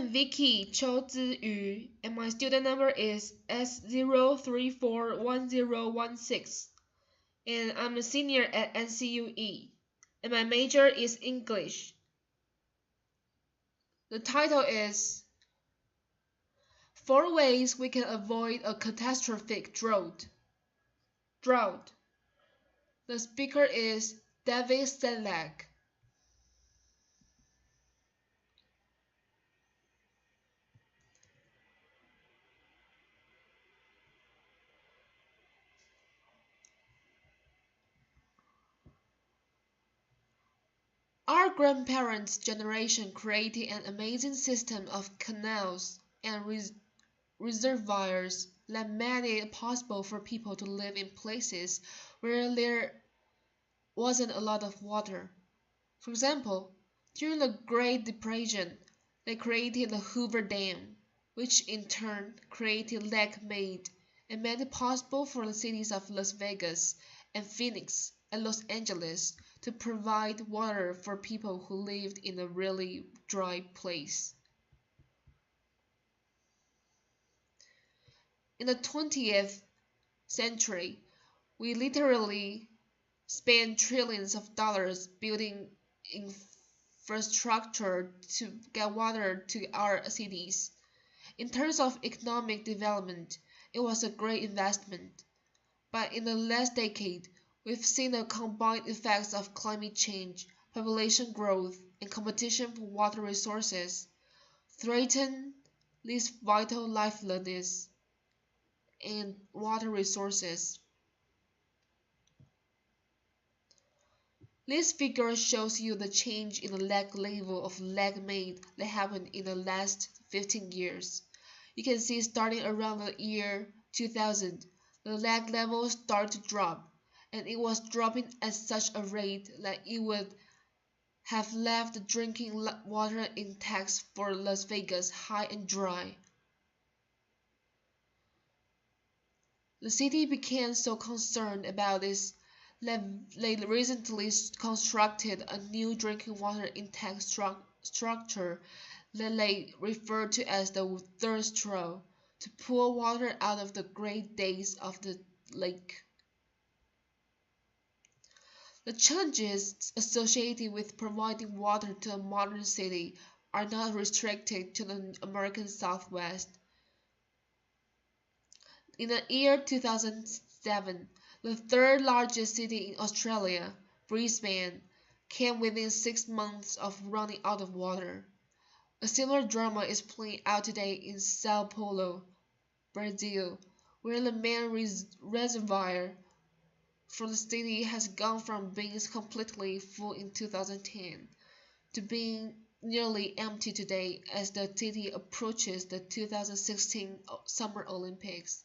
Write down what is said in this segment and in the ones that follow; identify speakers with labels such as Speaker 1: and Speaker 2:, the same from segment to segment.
Speaker 1: am Vicky Chou Ziyu, and my student number is S0341016, and I'm a senior at NCUE, and my major is English. The title is 4 Ways We Can Avoid a Catastrophic Drought. The speaker is David Sedlak. Our grandparents' generation created an amazing system of canals and reservoirs that made it possible for people to live in places where there wasn't a lot of water. For example, during the Great Depression, they created the Hoover Dam, which in turn created Lake Mead and made it possible for the cities of Las Vegas and Phoenix and Los Angeles to provide water for people who lived in a really dry place. In the 20th century, we literally spent trillions of dollars building infrastructure to get water to our cities. In terms of economic development, it was a great investment. But in the last decade, we've seen the combined effects of climate change, population growth, and competition for water resources threaten these vital livelihoods and water resources. This figure shows you the change in the lake level of Lake Mead that happened in the last 15 years. You can see starting around the year 2000, the lake level started to drop, and it was dropping at such a rate that it would have left the drinking water intakes for Las Vegas high and dry. The city became so concerned about this that they recently constructed a new drinking water intake structure that they refer to as the thirst trough to pull water out of the great depths of the lake. The challenges associated with providing water to a modern city are not restricted to the American Southwest. In the year 2007, the third largest city in Australia, Brisbane, came within 6 months of running out of water. A similar drama is playing out today in Sao Paulo, Brazil, where the main reservoir for the city has gone from being completely full in 2010 to being nearly empty today as the city approaches the 2016 Summer Olympics.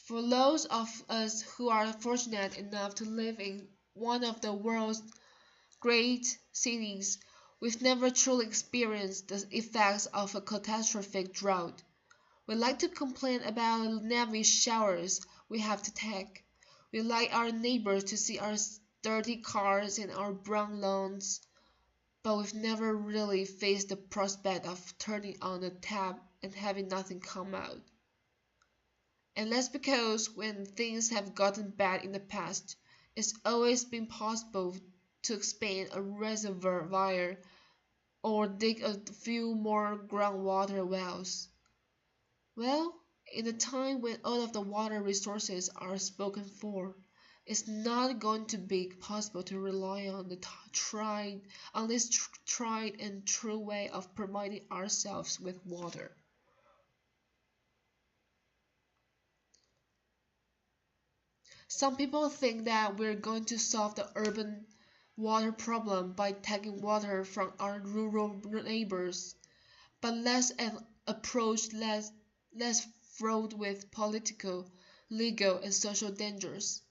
Speaker 1: For those of us who are fortunate enough to live in one of the world's great cities, we've never truly experienced the effects of a catastrophic drought. We like to complain about the heavy showers we have to take. We like our neighbors to see our dirty cars and our brown lawns, but we've never really faced the prospect of turning on the tap and having nothing come out. And that's because when things have gotten bad in the past, it's always been possible to expand a reservoir or dig a few more groundwater wells. Well, in a time when all of the water resources are spoken for, it's not going to be possible to rely on this tried and true way of providing ourselves with water. Some people think that we're going to solve the urban water problem by taking water from our rural neighbors, but that's an approach less fraught with political, legal, and social dangers.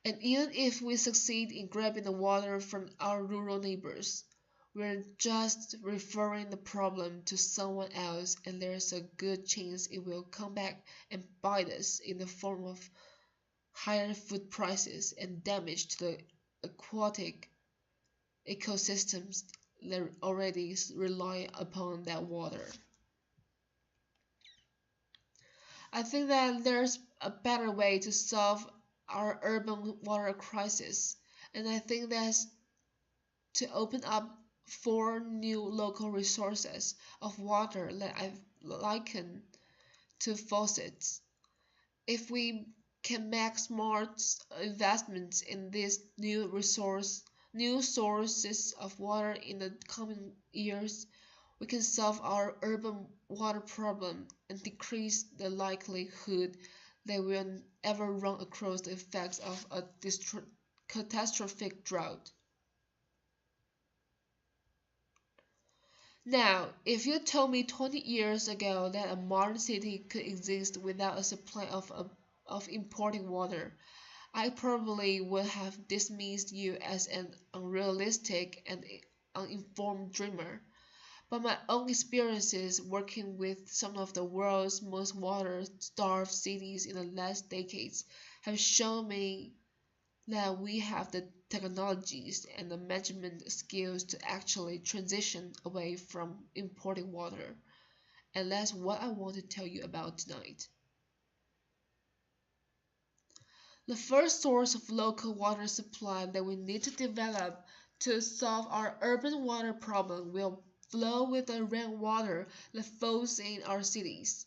Speaker 1: And even if we succeed in grabbing the water from our rural neighbors, we're just referring the problem to someone else, and there's a good chance it will come back and bite us in the form of higher food prices, and damage to the aquatic ecosystems that already rely upon that water. I think that there's a better way to solve our urban water crisis, and I think that's to open up 4 new local resources of water that I've likened to faucets. If we can make smart investments in these new sources of water in the coming years, we can solve our urban water problem and decrease the likelihood that we'll ever run across the effects of a catastrophic drought. Now, if you told me 20 years ago that a modern city could exist without a supply of importing water, I probably would have dismissed you as an unrealistic and uninformed dreamer. But my own experiences working with some of the world's most water-starved cities in the last decades have shown me that we have the technologies and the management skills to actually transition away from importing water. And that's what I want to tell you about tonight. The first source of local water supply that we need to develop to solve our urban water problem will flow with the rainwater that falls in our cities.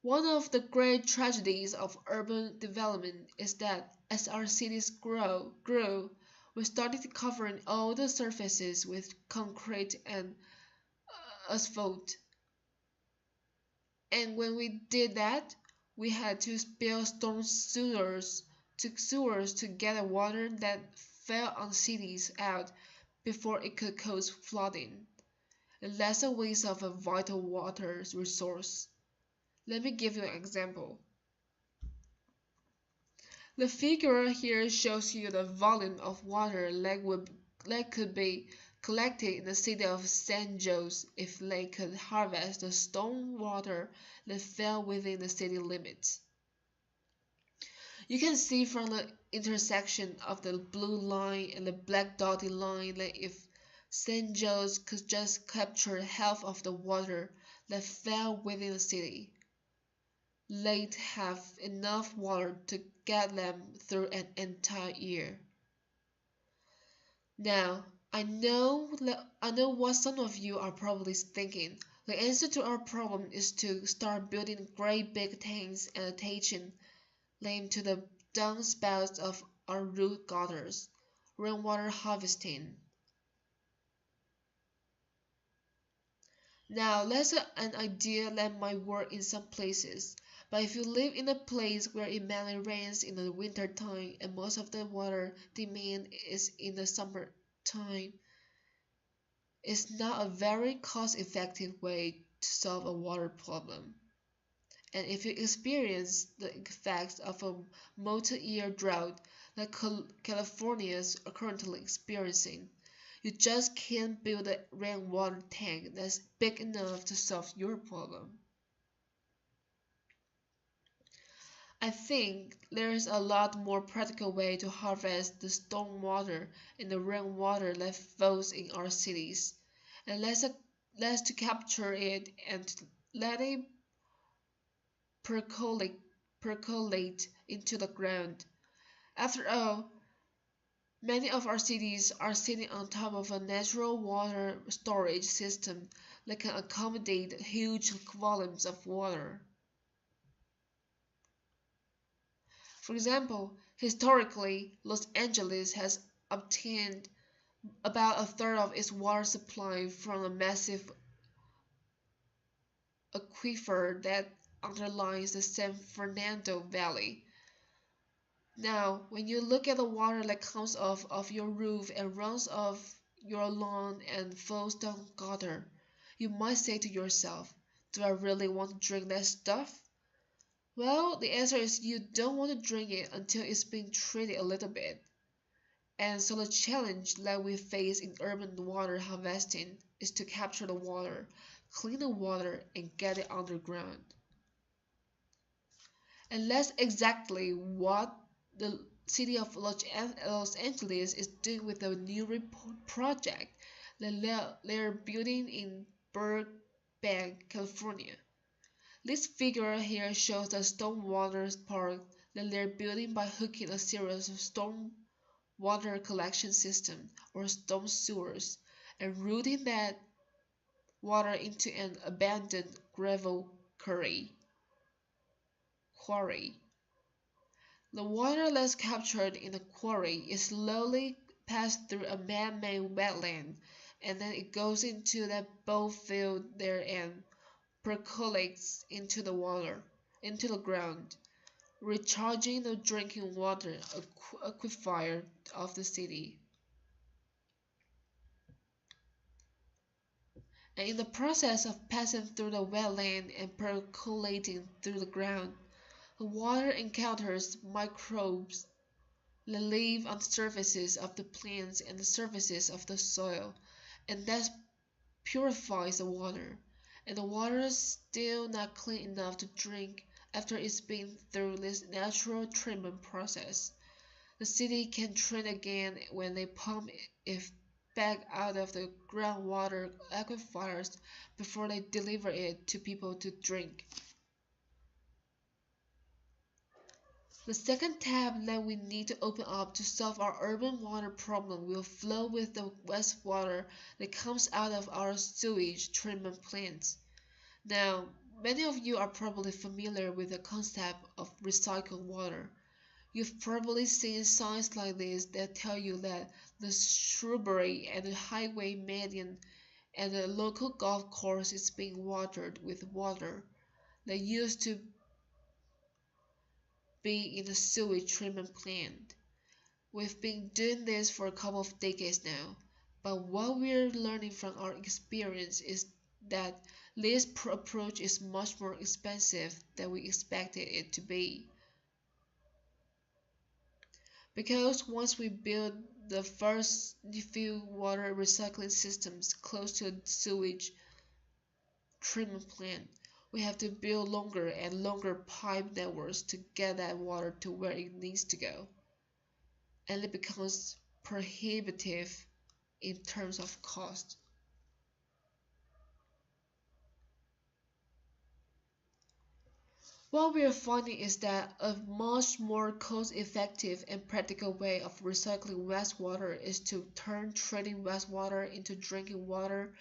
Speaker 1: One of the great tragedies of urban development is that as our cities grew, we started covering all the surfaces with concrete and asphalt. And when we did that, we had to build storm sewers to get the water that fell on cities out before it could cause flooding. And that's a waste of a vital water resource. Let me give you an example. The figure here shows you the volume of water that could be collected in the city of San Jose if they could harvest the storm water that fell within the city limits. You can see from the intersection of the blue line and the black dotted line that if San Jose could just capture half of the water that fell within the city, they'd have enough water to get them through an entire year. Now, I know what some of you are probably thinking. The answer to our problem is to start building great big tanks and attaching them to the downspouts of our root gutters. Rainwater harvesting. Now, that's an idea that might work in some places, but if you live in a place where it mainly rains in the winter time and most of the water demand is in the summer time, it's not a very cost-effective way to solve a water problem. And if you experience the effects of a multi-year drought like California is currently experiencing, you just can't build a rainwater tank that's big enough to solve your problem. I think there's a lot more practical way to harvest the stormwater and the rainwater that falls in our cities, and less to capture it and to let it percolate into the ground. After all, many of our cities are sitting on top of a natural water storage system that can accommodate huge volumes of water. For example, historically, Los Angeles has obtained about a third of its water supply from a massive aquifer that underlies the San Fernando Valley. Now, when you look at the water that comes off of your roof and runs off your lawn and flows down gutter, you might say to yourself, do I really want to drink that stuff? Well, the answer is you don't want to drink it until it's been treated a little bit. And so the challenge that we face in urban water harvesting is to capture the water, clean the water, and get it underground. And that's exactly what the city of Los Angeles is doing with a new project that they're building in Burbank, California. This figure here shows the stormwater park that they're building by hooking a series of storm water collection system or storm sewers and routing that water into an abandoned gravel quarry. The water that's captured in the quarry is slowly passed through a man-made wetland and then it goes into that bowl field there and percolates into the ground, recharging the drinking water aquifer of the city. And in the process of passing through the wetland and percolating through the ground, the water encounters microbes that live on the surfaces of the plants and the surfaces of the soil, and that purifies the water. And the water is still not clean enough to drink after it's been through this natural treatment process. The city can treat again when they pump it back out of the groundwater aquifers before they deliver it to people to drink. The second tab that we need to open up to solve our urban water problem will flow with the wastewater that comes out of our sewage treatment plants. Now, many of you are probably familiar with the concept of recycled water. You've probably seen signs like this that tell you that the shrubbery and the highway median and the local golf course is being watered with water that used to be in a sewage treatment plant. We've been doing this for a couple of decades now, but what we're learning from our experience is that this approach is much more expensive than we expected it to be. Because once we build the first few water recycling systems close to a sewage treatment plant, we have to build longer and longer pipe networks to get that water to where it needs to go. And it becomes prohibitive in terms of cost. What we are finding is that a much more cost-effective and practical way of recycling wastewater is to turn treating wastewater into drinking water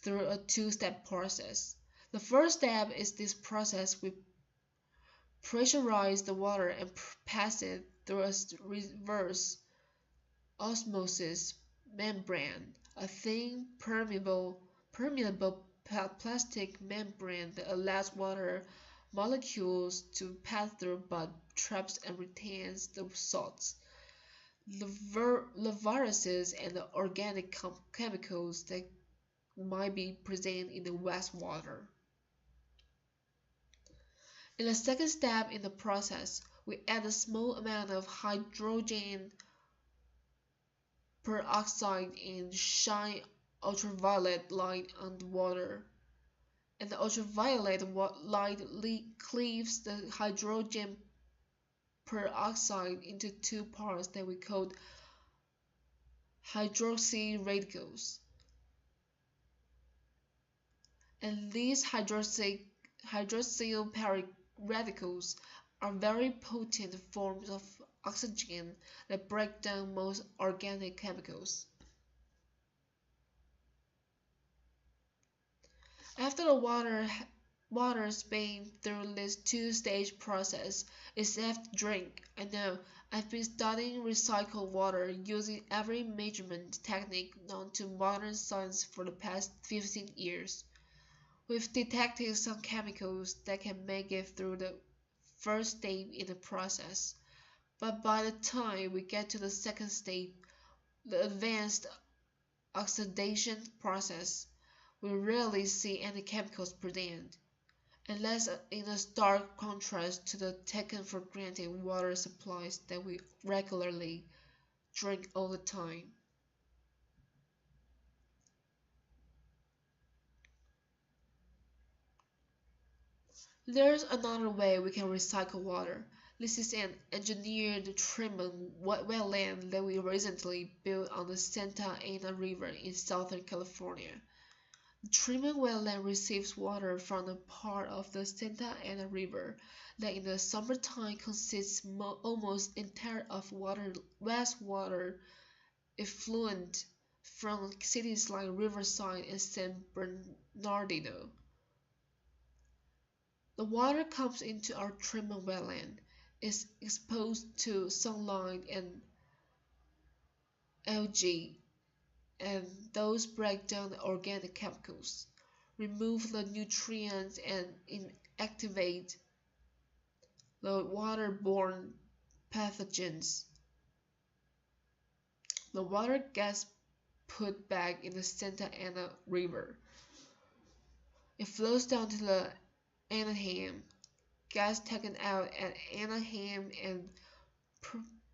Speaker 1: through a two-step process. The first step is this process we pressurize the water and pass it through a reverse osmosis membrane, a thin permeable plastic membrane that allows water molecules to pass through but traps and retains the salts, the viruses, and the organic chemicals that might be present in the wastewater. In the second step in the process, we add a small amount of hydrogen peroxide and shine ultraviolet light on the water. And the ultraviolet light cleaves the hydrogen peroxide into two parts that we call hydroxy radicals. And these hydroxyl radicals are very potent forms of oxygen that break down most organic chemicals. After the water's been through this two-stage process, it's safe to drink. I know, I've been studying recycled water using every measurement technique known to modern science for the past 15 years. We've detected some chemicals that can make it through the first step in the process, but by the time we get to the second step, the advanced oxidation process, we rarely see any chemicals present, and that's in a stark contrast to the taken for granted water supplies that we regularly drink all the time. There's another way we can recycle water. This is an engineered treatment wetland that we recently built on the Santa Ana River in Southern California. The treatment wetland receives water from a part of the Santa Ana River that in the summertime consists almost entirely of wastewater effluent from cities like Riverside and San Bernardino. The water comes into our treatment wetland, is exposed to sunlight and algae, and those break down the organic chemicals, remove the nutrients, and inactivate the waterborne pathogens. The water gets put back in the Santa Ana River. It flows down to the Anaheim, gas taken out at Anaheim and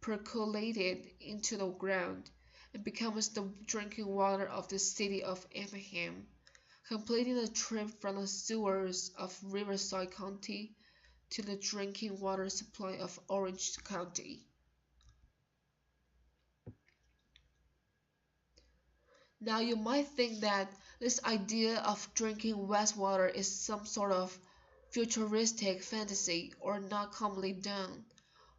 Speaker 1: percolated into the ground. It becomes the drinking water of the city of Anaheim, completing the trip from the sewers of Riverside County to the drinking water supply of Orange County. Now you might think that this idea of drinking wastewater is some sort of futuristic fantasy or not commonly done.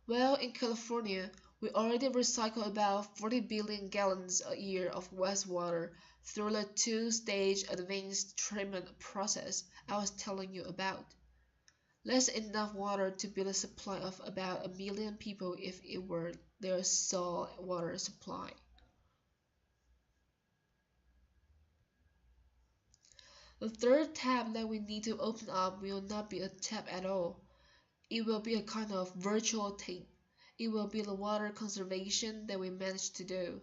Speaker 1: Well, in California, we already recycle about 40 billion gallons a year of wastewater through the two-stage advanced treatment process I was telling you about. That's enough water to build a supply of about 1 million people if it were their sole water supply. The third tab that we need to open up will not be a tab at all. It will be a kind of virtual tab. It will be the water conservation that we managed to do.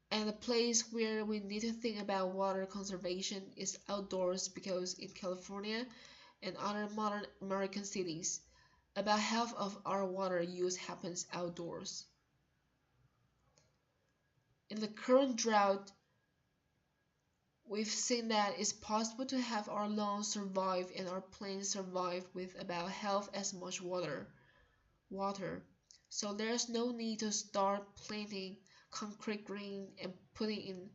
Speaker 1: And the place where we need to think about water conservation is outdoors because in California and other modern American cities, about half of our water use happens outdoors. In the current drought, we've seen that it's possible to have our lawns survive and our plants survive with about half as much water. So there's no need to start planting concrete green and putting in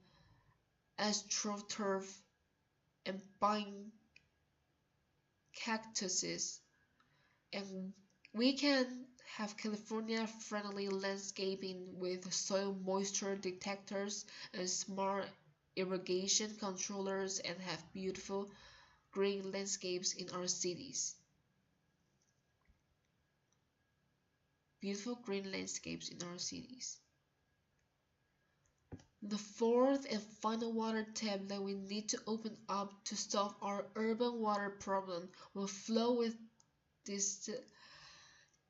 Speaker 1: astroturf and buying cactuses. And we can have California friendly landscaping with soil moisture detectors and smart irrigation controllers and have beautiful green landscapes in our cities. Beautiful green landscapes in our cities. The fourth and final water tab that we need to open up to solve our urban water problem will flow with this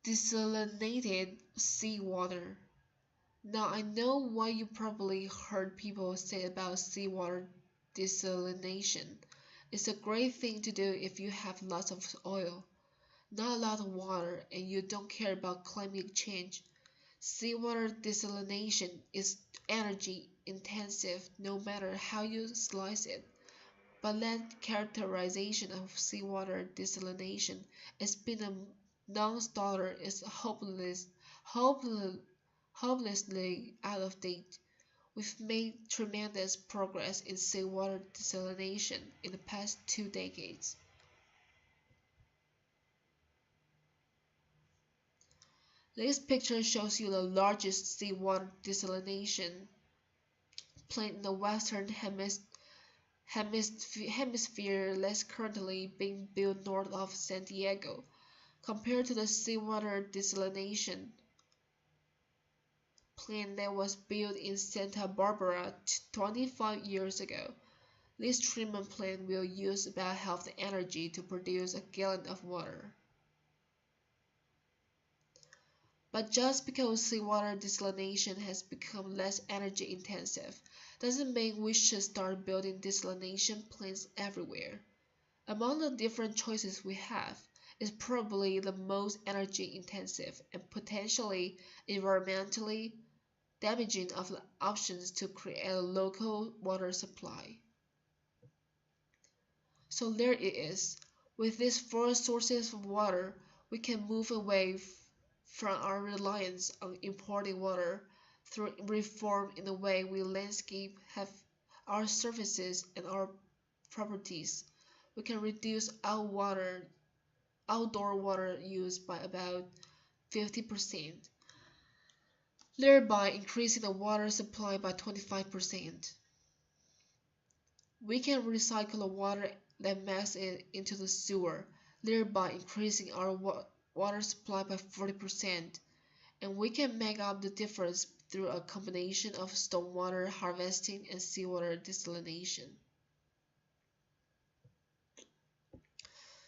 Speaker 1: desalinated seawater. Now I know what you probably heard people say about seawater desalination. It's a great thing to do if you have lots of oil, not a lot of water, and you don't care about climate change. Seawater desalination is energy intensive no matter how you slice it. But that characterization of seawater desalination as being a non-starter is hopelessly out of date. We've made tremendous progress in seawater desalination in the past 2 decades. This picture shows you the largest seawater desalination plant in the Western Hemisphere that's currently being built north of San Diego, compared to the seawater desalination plant that was built in Santa Barbara 25 years ago. This treatment plant will use about half the energy to produce a gallon of water. But just because seawater desalination has become less energy intensive doesn't mean we should start building desalination plants everywhere. Among the different choices we have, is probably the most energy intensive and potentially environmentally damaging of the options to create a local water supply. So there it is. With these four sources of water, we can move away from our reliance on importing water through reform in the way we landscape have our surfaces and our properties. We can reduce outdoor water use by about 50%, thereby increasing the water supply by 25%. We can recycle the water that makes it into the sewer, thereby increasing our water supply by 40%. And we can make up the difference through a combination of stormwater harvesting and seawater desalination.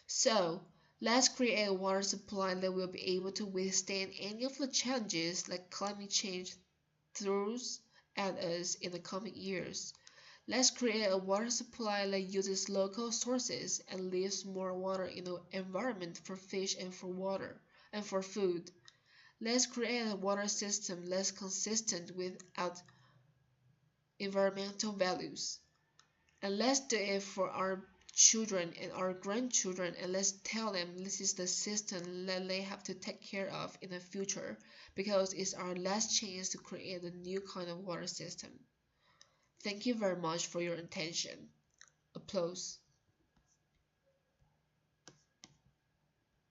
Speaker 1: So, let's create a water supply that will be able to withstand any of the challenges that climate change throws at us in the coming years. Let's create a water supply that uses local sources and leaves more water in the environment for fish and for water and for food. Let's create a water system less consistent with our environmental values. And let's do it for our children and our grandchildren, and let's tell them this is the system that they have to take care of in the future, because it's our last chance to create a new kind of water system. Thank you very much for your attention. Applause.